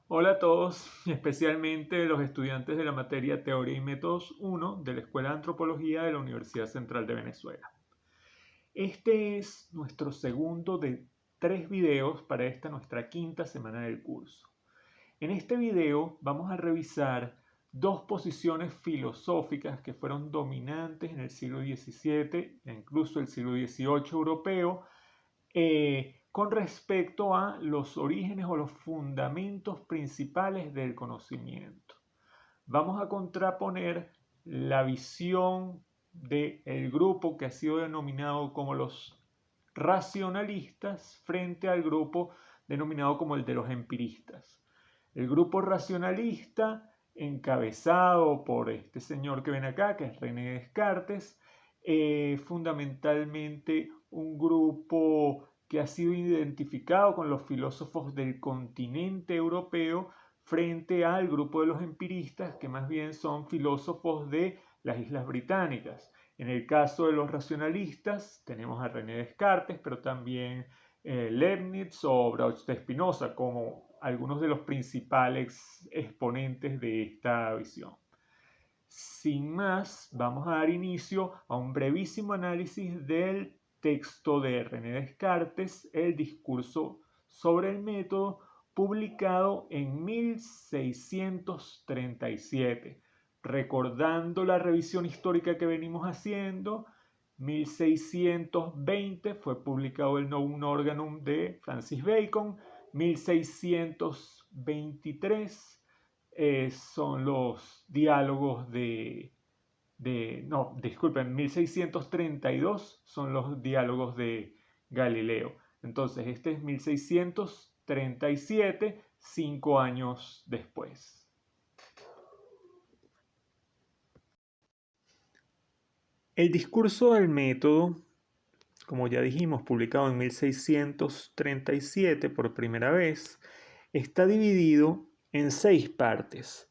Hola a todos, especialmente los estudiantes de la materia Teoría y Métodos 1 de la Escuela de Antropología de la Universidad Central de Venezuela. Este es nuestro segundo de 3 videos para esta nuestra quinta semana del curso. En este video vamos a revisar dos posiciones filosóficas que fueron dominantes en el siglo XVII e incluso el siglo XVIII europeo, con respecto a los orígenes o los fundamentos principales del conocimiento. Vamos a contraponer la visión del grupo que ha sido denominado como los racionalistas frente al grupo denominado como el de los empiristas. El grupo racionalista, encabezado por este señor que ven acá, que es René Descartes, fundamentalmente un grupo que ha sido identificado con los filósofos del continente europeo frente al grupo de los empiristas, que más bien son filósofos de las Islas Británicas. En el caso de los racionalistas tenemos a René Descartes, pero también Leibniz o Brauch de Spinoza como algunos de los principales exponentes de esta visión. Sin más, vamos a dar inicio a un brevísimo análisis del texto de René Descartes, El discurso sobre el método, publicado en 1637. Recordando la revisión histórica que venimos haciendo, 1620 fue publicado el Novum Organum de Francis Bacon, 1623 son los diálogos no, disculpen, 1632 son los diálogos de Galileo. Entonces, este es 1637, 5 años después. El discurso del método, como ya dijimos, publicado en 1637 por primera vez, está dividido en 6 partes.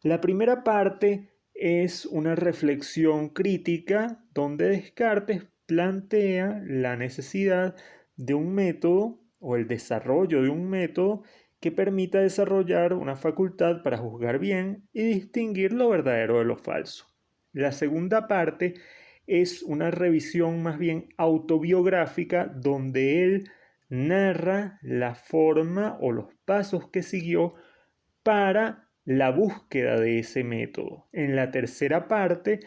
La primera parte es una reflexión crítica donde Descartes plantea la necesidad de un método o el desarrollo de un método que permita desarrollar una facultad para juzgar bien y distinguir lo verdadero de lo falso. La segunda parte es una revisión más bien autobiográfica donde él narra la forma o los pasos que siguió para la búsqueda de ese método. En la tercera parte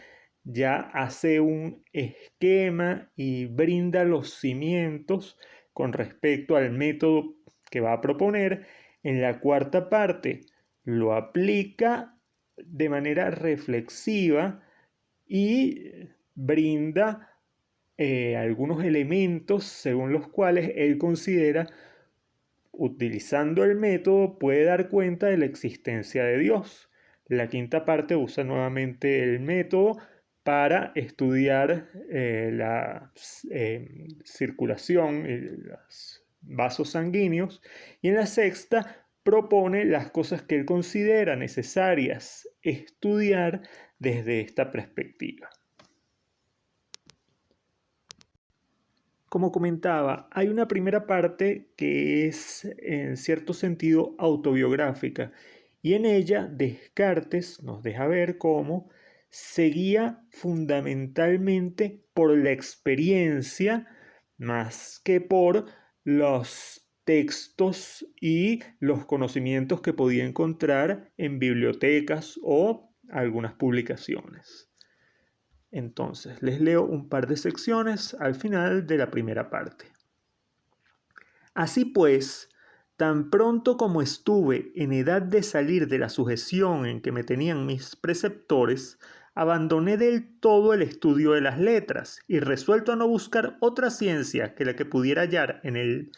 ya hace un esquema y brinda los cimientos con respecto al método que va a proponer. En la cuarta parte lo aplica de manera reflexiva y brinda algunos elementos según los cuales él considera, utilizando el método, puede dar cuenta de la existencia de Dios. La quinta parte usa nuevamente el método para estudiar la circulación y los vasos sanguíneos. Y en la sexta propone las cosas que él considera necesarias estudiar desde esta perspectiva. Como comentaba, hay una primera parte que es en cierto sentido autobiográfica y en ella Descartes nos deja ver cómo seguía fundamentalmente por la experiencia más que por los textos y los conocimientos que podía encontrar en bibliotecas o algunas publicaciones. Entonces, les leo un par de secciones al final de la primera parte. Así pues, tan pronto como estuve en edad de salir de la sujeción en que me tenían mis preceptores, abandoné del todo el estudio de las letras y resuelto a no buscar otra ciencia que la que pudiera hallar en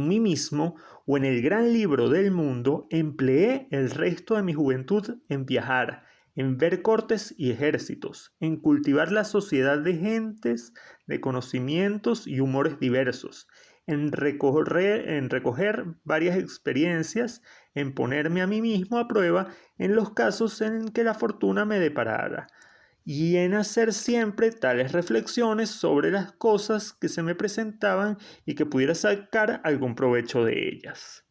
mí mismo o en el gran libro del mundo, empleé el resto de mi juventud en viajar, en ver cortes y ejércitos, en cultivar la sociedad de gentes, de conocimientos y humores diversos, en recoger varias experiencias, en ponerme a mí mismo a prueba en los casos en que la fortuna me deparara, y en hacer siempre tales reflexiones sobre las cosas que se me presentaban y que pudiera sacar algún provecho de ellas.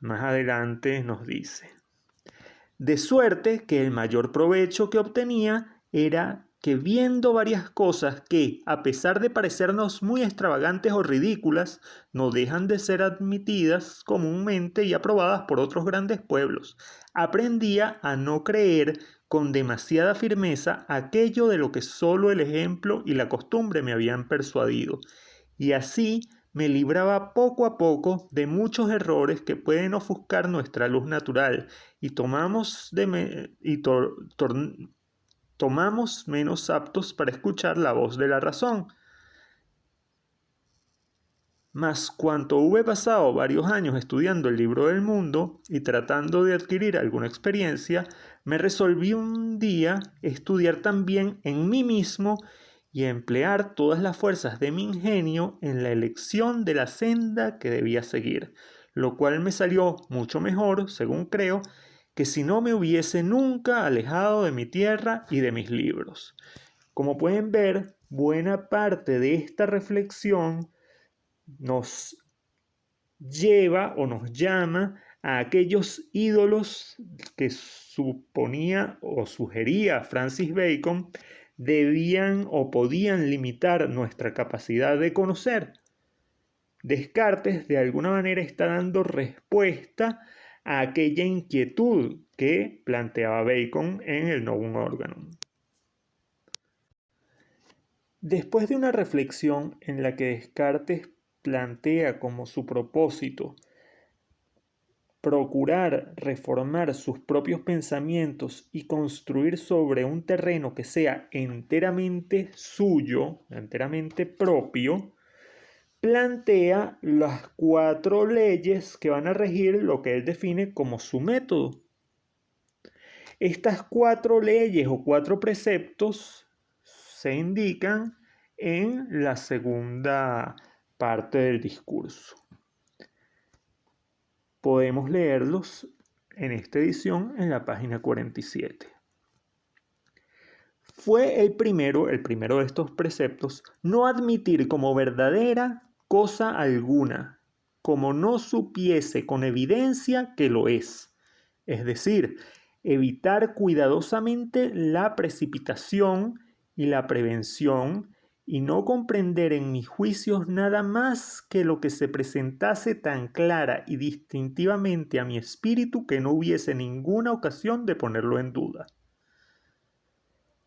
más adelante nos dice: de suerte que el mayor provecho que obtenía era que viendo varias cosas que, a pesar de parecernos muy extravagantes o ridículas, no dejan de ser admitidas comúnmente y aprobadas por otros grandes pueblos, aprendía a no creer con demasiada firmeza aquello de lo que solo el ejemplo y la costumbre me habían persuadido, y así me libraba poco a poco de muchos errores que pueden ofuscar nuestra luz natural y tomamos menos aptos para escuchar la voz de la razón. Mas cuanto hube pasado varios años estudiando el libro del mundo y tratando de adquirir alguna experiencia, me resolví un día estudiar también en mí mismo y emplear todas las fuerzas de mi ingenio en la elección de la senda que debía seguir, lo cual me salió mucho mejor, según creo, que si no me hubiese nunca alejado de mi tierra y de mis libros. Como pueden ver, buena parte de esta reflexión nos lleva o nos llama a aquellos ídolos que suponía o sugería Francis Bacon debían o podían limitar nuestra capacidad de conocer. Descartes de alguna manera está dando respuesta a aquella inquietud que planteaba Bacon en el Novum Organum. Después de una reflexión en la que Descartes plantea como su propósito procurar reformar sus propios pensamientos y construir sobre un terreno que sea enteramente suyo, enteramente propio, plantea las 4 leyes que van a regir lo que él define como su método. Estas 4 leyes o 4 preceptos se indican en la segunda parte del discurso. Podemos leerlos en esta edición en la página 47. Fue el primero de estos preceptos, no admitir como verdadera cosa alguna, como no supiese con evidencia que lo es. Es decir, evitar cuidadosamente la precipitación y la prevención y no comprender en mis juicios nada más que lo que se presentase tan clara y distintivamente a mi espíritu que no hubiese ninguna ocasión de ponerlo en duda.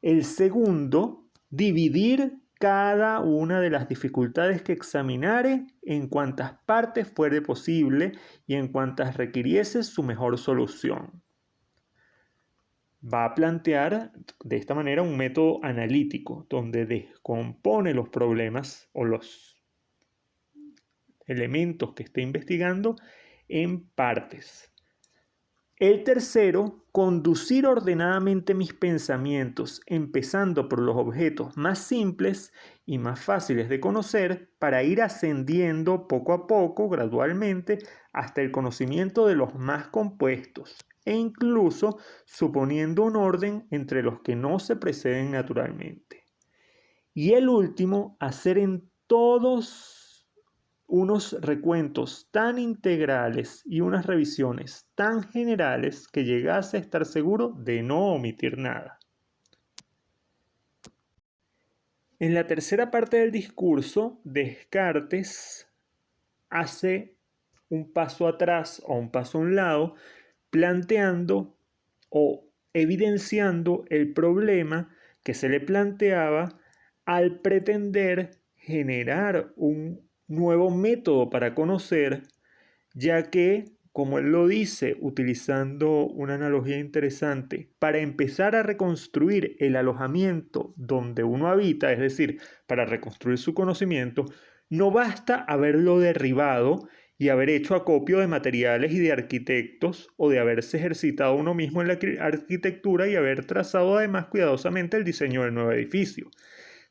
El segundo, dividir cada una de las dificultades que examinare en cuantas partes fuere posible y en cuantas requiriese su mejor solución. Va a plantear de esta manera un método analítico donde descompone los problemas o los elementos que esté investigando en partes. El tercero, conducir ordenadamente mis pensamientos, empezando por los objetos más simples y más fáciles de conocer, para ir ascendiendo poco a poco, gradualmente, hasta el conocimiento de los más compuestos, e incluso suponiendo un orden entre los que no se preceden naturalmente. Y el último, hacer en todos unos recuentos tan integrales y unas revisiones tan generales que llegase a estar seguro de no omitir nada. En la tercera parte del discurso, Descartes hace un paso atrás o un paso a un lado, planteando o evidenciando el problema que se le planteaba al pretender generar un nuevo método para conocer, ya que, como él lo dice, utilizando una analogía interesante, para empezar a reconstruir el alojamiento donde uno habita, es decir, para reconstruir su conocimiento, no basta haberlo derribado y haber hecho acopio de materiales y de arquitectos, o de haberse ejercitado uno mismo en la arquitectura y haber trazado además cuidadosamente el diseño del nuevo edificio,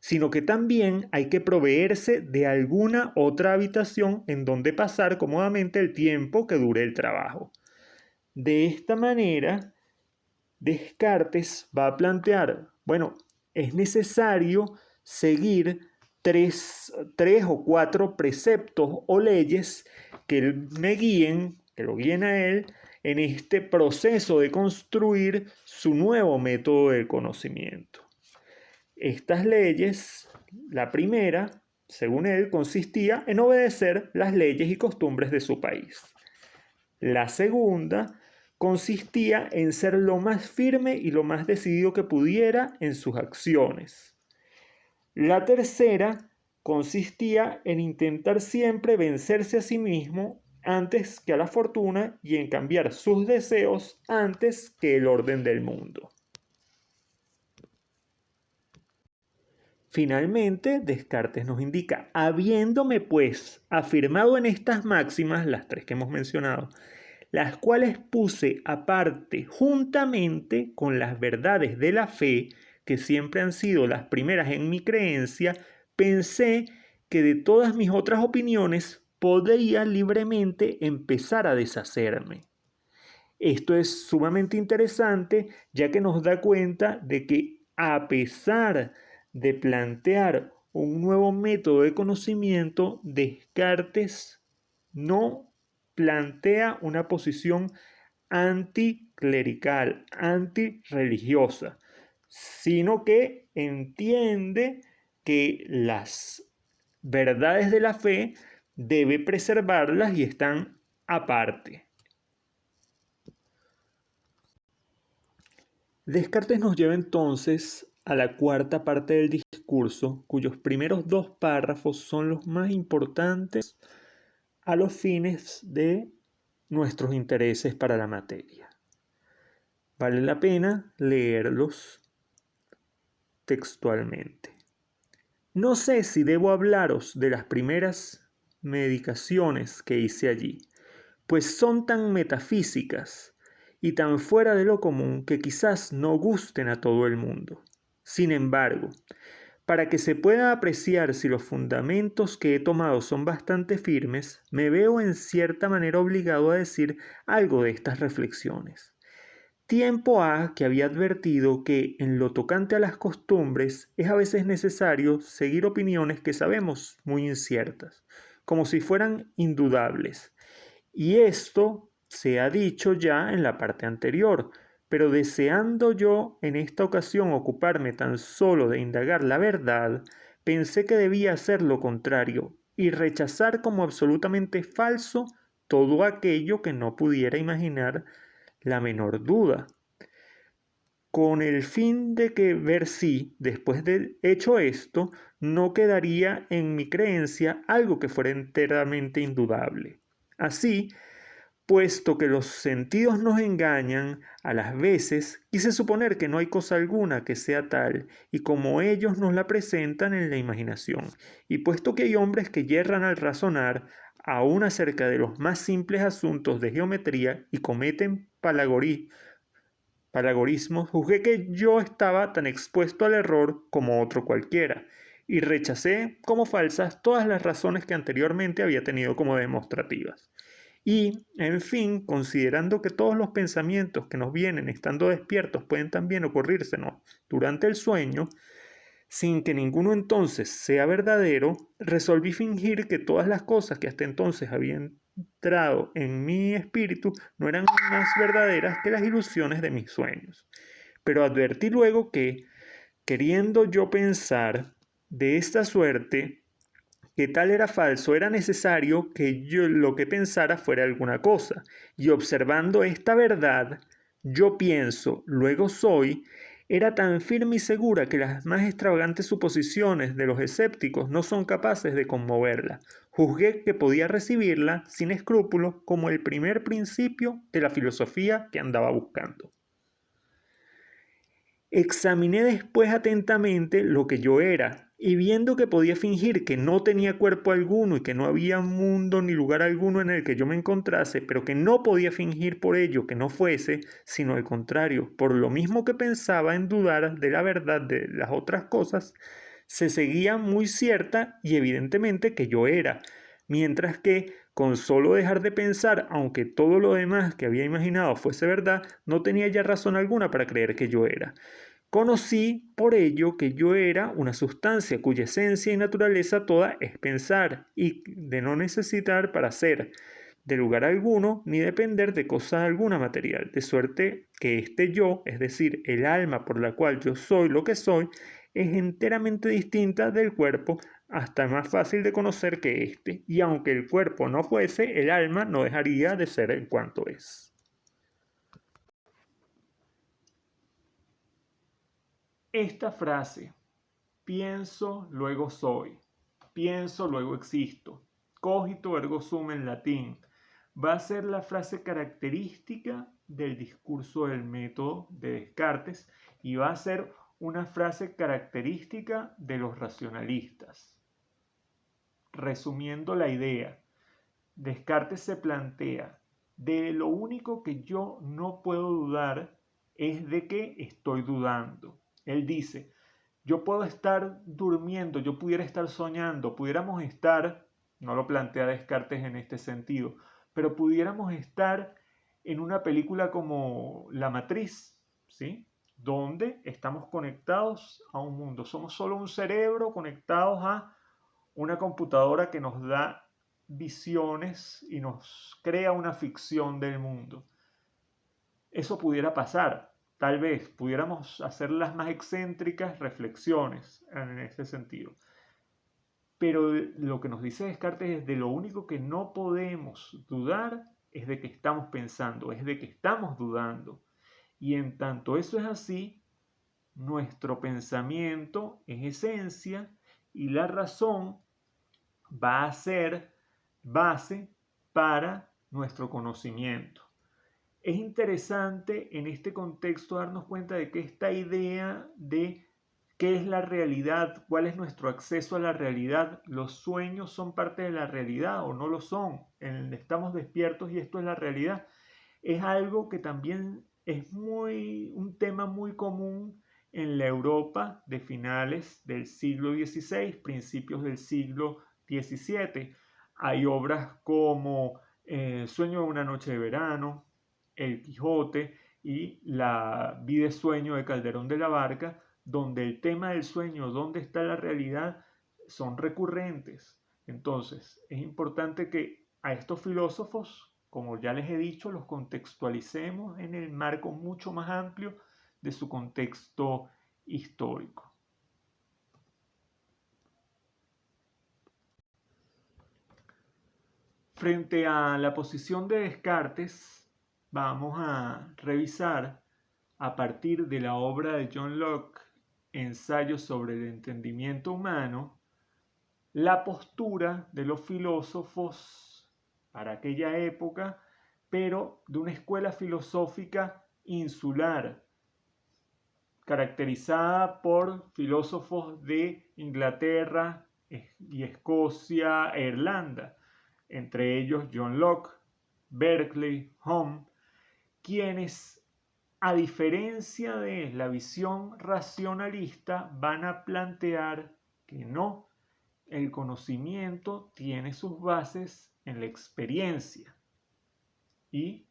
sino que también hay que proveerse de alguna otra habitación en donde pasar cómodamente el tiempo que dure el trabajo. De esta manera, Descartes va a plantear, bueno, es necesario seguir tres o cuatro preceptos o leyes que me guíen que lo guíen a él en este proceso de construir su nuevo método de conocimiento. Estas leyes, la primera, según él, consistía en obedecer las leyes y costumbres de su país. La segunda consistía en ser lo más firme y lo más decidido que pudiera en sus acciones. La tercera consistía en intentar siempre vencerse a sí mismo antes que a la fortuna y en cambiar sus deseos antes que el orden del mundo. Finalmente, Descartes nos indica, habiéndome pues afirmado en estas máximas, las tres que hemos mencionado, las cuales puse aparte juntamente con las verdades de la fe, que siempre han sido las primeras en mi creencia, pensé que de todas mis otras opiniones podría libremente empezar a deshacerme. Esto es sumamente interesante, ya que nos da cuenta de que a pesar de plantear un nuevo método de conocimiento, Descartes no plantea una posición anticlerical, antirreligiosa, sino que entiende que las verdades de la fe debe preservarlas y están aparte. Descartes nos lleva entonces a la cuarta parte del discurso, cuyos primeros dos párrafos son los más importantes a los fines de nuestros intereses para la materia. Vale la pena leerlos textualmente. No sé si debo hablaros de las primeras medicaciones que hice allí, pues son tan metafísicas y tan fuera de lo común que quizás no gusten a todo el mundo. Sin embargo, para que se pueda apreciar si los fundamentos que he tomado son bastante firmes, me veo en cierta manera obligado a decir algo de estas reflexiones. Tiempo ha que había advertido que en lo tocante a las costumbres es a veces necesario seguir opiniones que sabemos muy inciertas, como si fueran indudables. Y esto se ha dicho ya en la parte anterior, pero deseando yo en esta ocasión ocuparme tan solo de indagar la verdad, pensé que debía hacer lo contrario y rechazar como absolutamente falso todo aquello que no pudiera imaginar la menor duda, con el fin de que ver si, después de hecho esto, no quedaría en mi creencia algo que fuera enteramente indudable. Así, puesto que los sentidos nos engañan, a las veces quise suponer que no hay cosa alguna que sea tal, y como ellos nos la presentan en la imaginación, y puesto que hay hombres que yerran al razonar, aún acerca de los más simples asuntos de geometría, y cometen palagorismos, juzgué que yo estaba tan expuesto al error como otro cualquiera, y rechacé como falsas todas las razones que anteriormente había tenido como demostrativas. Y, en fin, considerando que todos los pensamientos que nos vienen estando despiertos pueden también ocurrírsenos durante el sueño, sin que ninguno entonces sea verdadero, resolví fingir que todas las cosas que hasta entonces habían entrado en mi espíritu no eran más verdaderas que las ilusiones de mis sueños. Pero advertí luego que, queriendo yo pensar de esta suerte, que tal era falso, era necesario que yo lo que pensara fuera alguna cosa, y observando esta verdad, yo pienso, luego soy, era tan firme y segura que las más extravagantes suposiciones de los escépticos no son capaces de conmoverla. Juzgué que podía recibirla sin escrúpulos como el primer principio de la filosofía que andaba buscando. Examiné después atentamente lo que yo era, y viendo que podía fingir que no tenía cuerpo alguno y que no había mundo ni lugar alguno en el que yo me encontrase, pero que no podía fingir por ello que no fuese, sino al contrario, por lo mismo que pensaba en dudar de la verdad de las otras cosas, se seguía muy cierta y evidentemente que yo era, mientras que con solo dejar de pensar, aunque todo lo demás que había imaginado fuese verdad, no tenía ya razón alguna para creer que yo era. Conocí por ello que yo era una sustancia cuya esencia y naturaleza toda es pensar y de no necesitar para ser. de lugar alguno, ni depender de cosa alguna material, de suerte que este yo, es decir, el alma por la cual yo soy lo que soy, es enteramente distinta del cuerpo, hasta más fácil de conocer que éste, y aunque el cuerpo no fuese, el alma no dejaría de ser en cuanto es. Esta frase, pienso, luego soy, pienso, luego existo, cogito ergo sum en latín, va a ser la frase característica del discurso del método de Descartes y va a ser una frase característica de los racionalistas. Resumiendo la idea, Descartes se plantea, de lo único que yo no puedo dudar es de que estoy dudando. Él dice, yo puedo estar durmiendo, yo pudiera estar soñando, pudiéramos estar, no lo plantea Descartes en este sentido, pero pudiéramos estar en una película como La Matriz, ¿sí? Donde estamos conectados a un mundo. Somos solo un cerebro conectados a una computadora que nos da visiones y nos crea una ficción del mundo. Eso pudiera pasar, tal vez pudiéramos hacer las más excéntricas reflexiones en ese sentido. Pero lo que nos dice Descartes es de lo único que no podemos dudar es de que estamos pensando, es de que estamos dudando. Y en tanto eso es así, nuestro pensamiento es esencia y la razón va a ser base para nuestro conocimiento. Es interesante en este contexto darnos cuenta de que esta idea de qué es la realidad, cuál es nuestro acceso a la realidad, los sueños son parte de la realidad o no lo son, estamos despiertos y esto es la realidad, es algo que también es un tema muy común en la Europa de finales del siglo XVI, principios del siglo XVII. Hay obras como Sueño de una noche de verano, El Quijote y La vida de sueño de Calderón de la Barca, donde el tema del sueño, dónde está la realidad, son recurrentes. Entonces, es importante que a estos filósofos, como ya les he dicho, los contextualicemos en el marco mucho más amplio de su contexto histórico. Frente a la posición de Descartes, vamos a revisar a partir de la obra de John Locke, Ensayo sobre el entendimiento humano, la postura de los filósofos para aquella época, pero de una escuela filosófica insular, caracterizada por filósofos de Inglaterra y Escocia e Irlanda, entre ellos John Locke, Berkeley, Hume, quienes, a diferencia de la visión racionalista, van a plantear que no, el conocimiento tiene sus bases en la experiencia y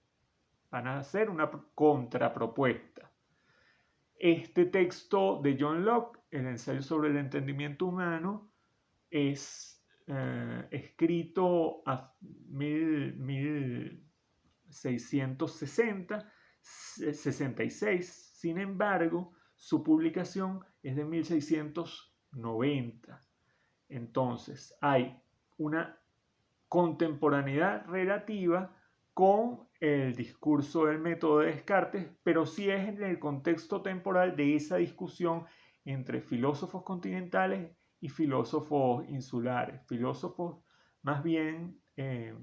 van a hacer una contrapropuesta. Este texto de John Locke, el ensayo sobre el entendimiento humano, es escrito a 1666. Sin embargo, su publicación es de 1690. Entonces, hay una contemporaneidad relativa con el discurso del método de Descartes, pero sí es en el contexto temporal de esa discusión entre filósofos continentales y filósofos insulares, filósofos más bien de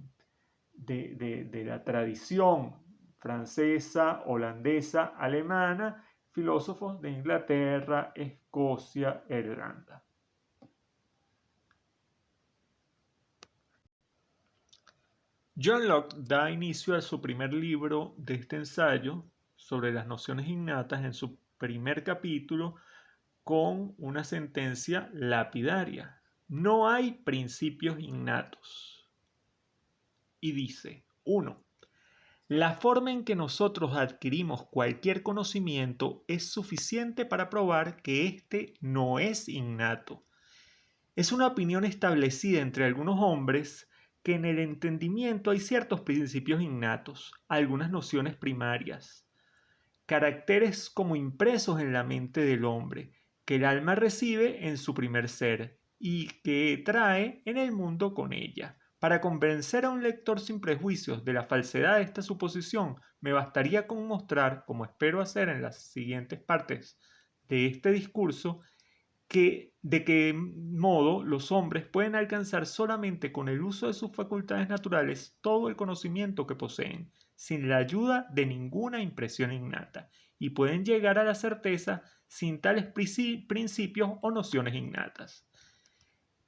la tradición francesa, holandesa, alemana, filósofos de Inglaterra, Escocia e Irlanda. John Locke da inicio a su primer libro de este ensayo sobre las nociones innatas en su primer capítulo con una sentencia lapidaria. No hay principios innatos. Y dice, 1. La forma en que nosotros adquirimos cualquier conocimiento es suficiente para probar que éste no es innato. Es una opinión establecida entre algunos hombres que en el entendimiento hay ciertos principios innatos, algunas nociones primarias, caracteres como impresos en la mente del hombre, que el alma recibe en su primer ser y que trae en el mundo con ella. Para convencer a un lector sin prejuicios de la falsedad de esta suposición, me bastaría con mostrar, como espero hacer en las siguientes partes de este discurso, de qué modo los hombres pueden alcanzar solamente con el uso de sus facultades naturales todo el conocimiento que poseen, sin la ayuda de ninguna impresión innata, y pueden llegar a la certeza sin tales principios o nociones innatas.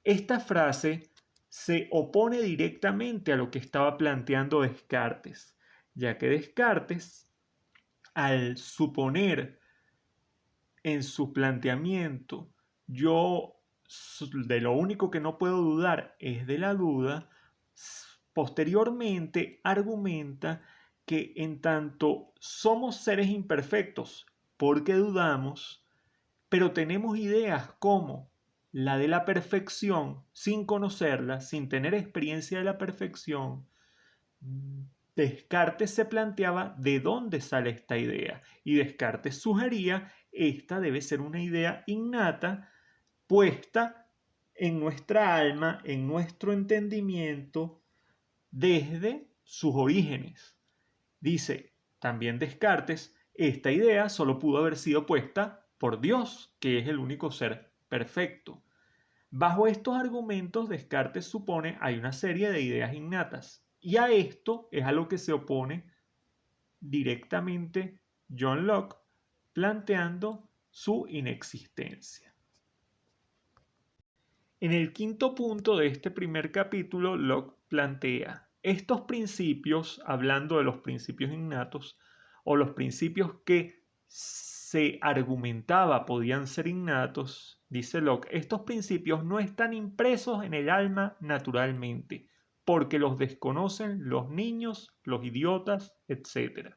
Esta frase se opone directamente a lo que estaba planteando Descartes, ya que Descartes, al suponer en su planteamiento, yo de lo único que no puedo dudar es de la duda, posteriormente argumenta que en tanto somos seres imperfectos porque dudamos, pero tenemos ideas como la de la perfección sin conocerla, sin tener experiencia de la perfección. Descartes se planteaba de dónde sale esta idea y Descartes sugería esta debe ser una idea innata puesta en nuestra alma, en nuestro entendimiento desde sus orígenes. Dice también Descartes, esta idea solo pudo haber sido puesta por Dios, que es el único ser perfecto. Bajo estos argumentos, Descartes supone hay una serie de ideas innatas, y a esto es a lo que se opone directamente John Locke, planteando su inexistencia. En el quinto punto de este primer capítulo, Locke plantea estos principios, hablando de los principios innatos, o los principios que se argumentaba podían ser innatos, dice Locke, estos principios no están impresos en el alma naturalmente, porque los desconocen los niños, los idiotas, etc.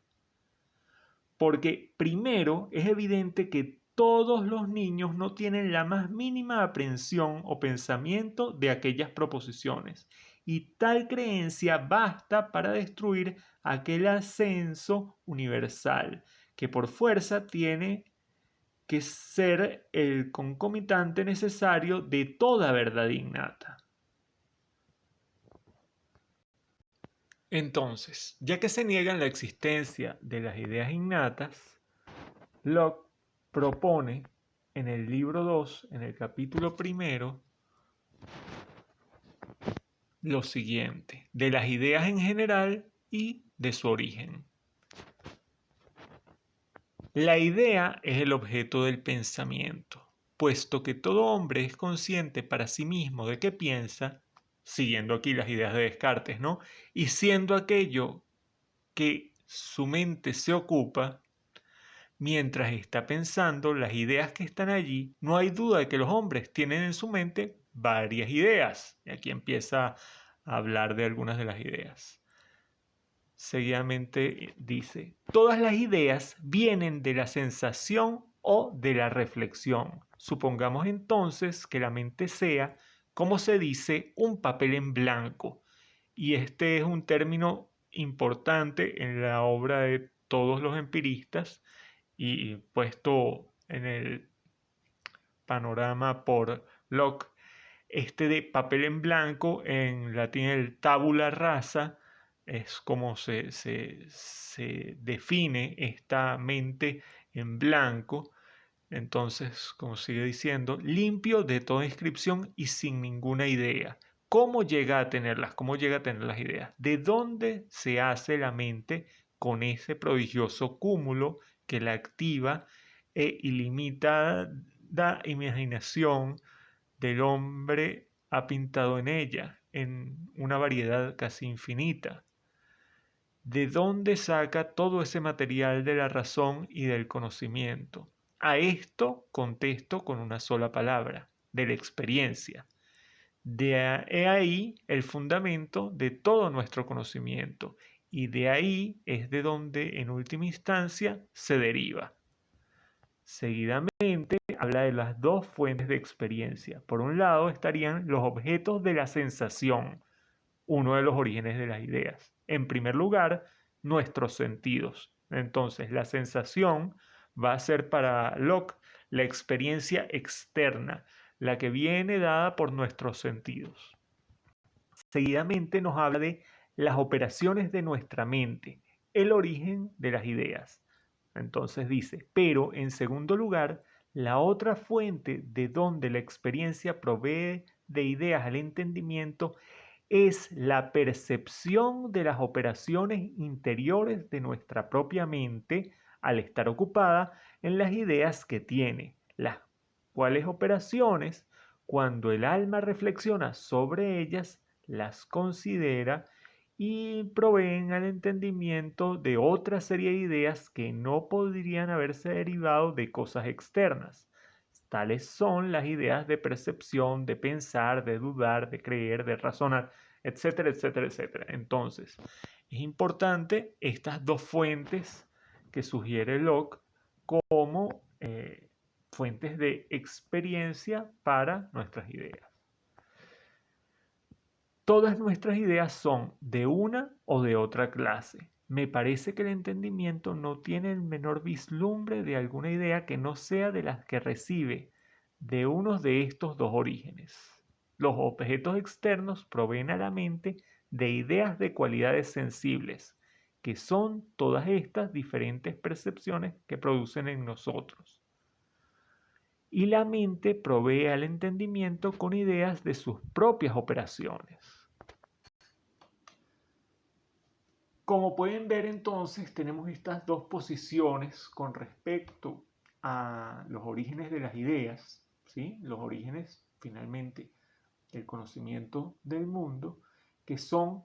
Porque primero es evidente que todos los niños no tienen la más mínima aprehensión o pensamiento de aquellas proposiciones, y tal creencia basta para destruir aquel ascenso universal, que por fuerza tiene que ser el concomitante necesario de toda verdad innata. Entonces, ya que se niegan la existencia de las ideas innatas, Locke propone en el libro 2, en el capítulo 1, lo siguiente, de las ideas en general y de su origen. La idea es el objeto del pensamiento, puesto que todo hombre es consciente para sí mismo de que piensa, siguiendo aquí las ideas de Descartes, ¿no? Y siendo aquello que su mente se ocupa, mientras está pensando las ideas que están allí, no hay duda de que los hombres tienen en su mente varias ideas. Y aquí empieza a hablar de algunas de las ideas. Seguidamente dice, todas las ideas vienen de la sensación o de la reflexión. Supongamos entonces que la mente sea, como se dice, un papel en blanco. Y este es un término importante en la obra de todos los empiristas y puesto en el panorama por Locke, este de papel en blanco, en latín el tabula rasa, es como se define esta mente en blanco. Entonces, como sigue diciendo, limpio de toda inscripción y sin ninguna idea. ¿Cómo llega a tenerlas? ¿Cómo llega a tener las ideas? ¿De dónde se hace la mente con ese prodigioso cúmulo que la activa e ilimitada imaginación del hombre ha pintado en ella, en una variedad casi infinita? ¿De dónde saca todo ese material de la razón y del conocimiento? A esto contesto con una sola palabra, de la experiencia. De ahí el fundamento de todo nuestro conocimiento, y de ahí es de donde en última instancia se deriva. Seguidamente habla de las dos fuentes de experiencia. Por un lado estarían los objetos de la sensación, uno de los orígenes de las ideas. En primer lugar, nuestros sentidos. Entonces, la sensación va a ser para Locke la experiencia externa, la que viene dada por nuestros sentidos. Seguidamente nos habla de las operaciones de nuestra mente, el origen de las ideas. Entonces dice, pero en segundo lugar, la otra fuente de donde la experiencia provee de ideas al entendimiento es la percepción de las operaciones interiores de nuestra propia mente al estar ocupada en las ideas que tiene, las cuales operaciones, cuando el alma reflexiona sobre ellas, las considera y proveen al entendimiento de otra serie de ideas que no podrían haberse derivado de cosas externas. Tales son las ideas de percepción, de pensar, de dudar, de creer, de razonar, etcétera, etcétera, etcétera. Entonces, es importante estas dos fuentes que sugiere Locke como fuentes de experiencia para nuestras ideas. Todas nuestras ideas son de una o de otra clase. Me parece que el entendimiento no tiene el menor vislumbre de alguna idea que no sea de las que recibe de uno de estos dos orígenes. Los objetos externos proveen a la mente de ideas de cualidades sensibles, que son todas estas diferentes percepciones que producen en nosotros. Y la mente provee al entendimiento con ideas de sus propias operaciones. Como pueden ver entonces, tenemos estas dos posiciones con respecto a los orígenes de las ideas, ¿sí? Los orígenes finalmente del conocimiento del mundo, que son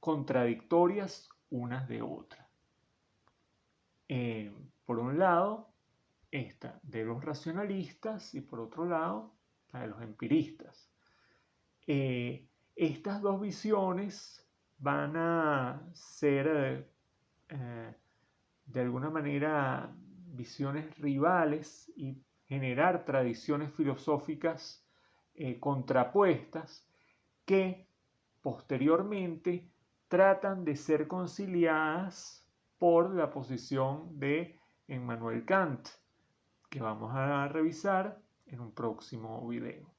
contradictorias unas de otras. Por un lado, esta de los racionalistas y por otro lado, la de los empiristas. Estas dos visiones van a ser de alguna manera visiones rivales y generar tradiciones filosóficas contrapuestas que posteriormente tratan de ser conciliadas por la posición de Immanuel Kant, que vamos a revisar en un próximo video.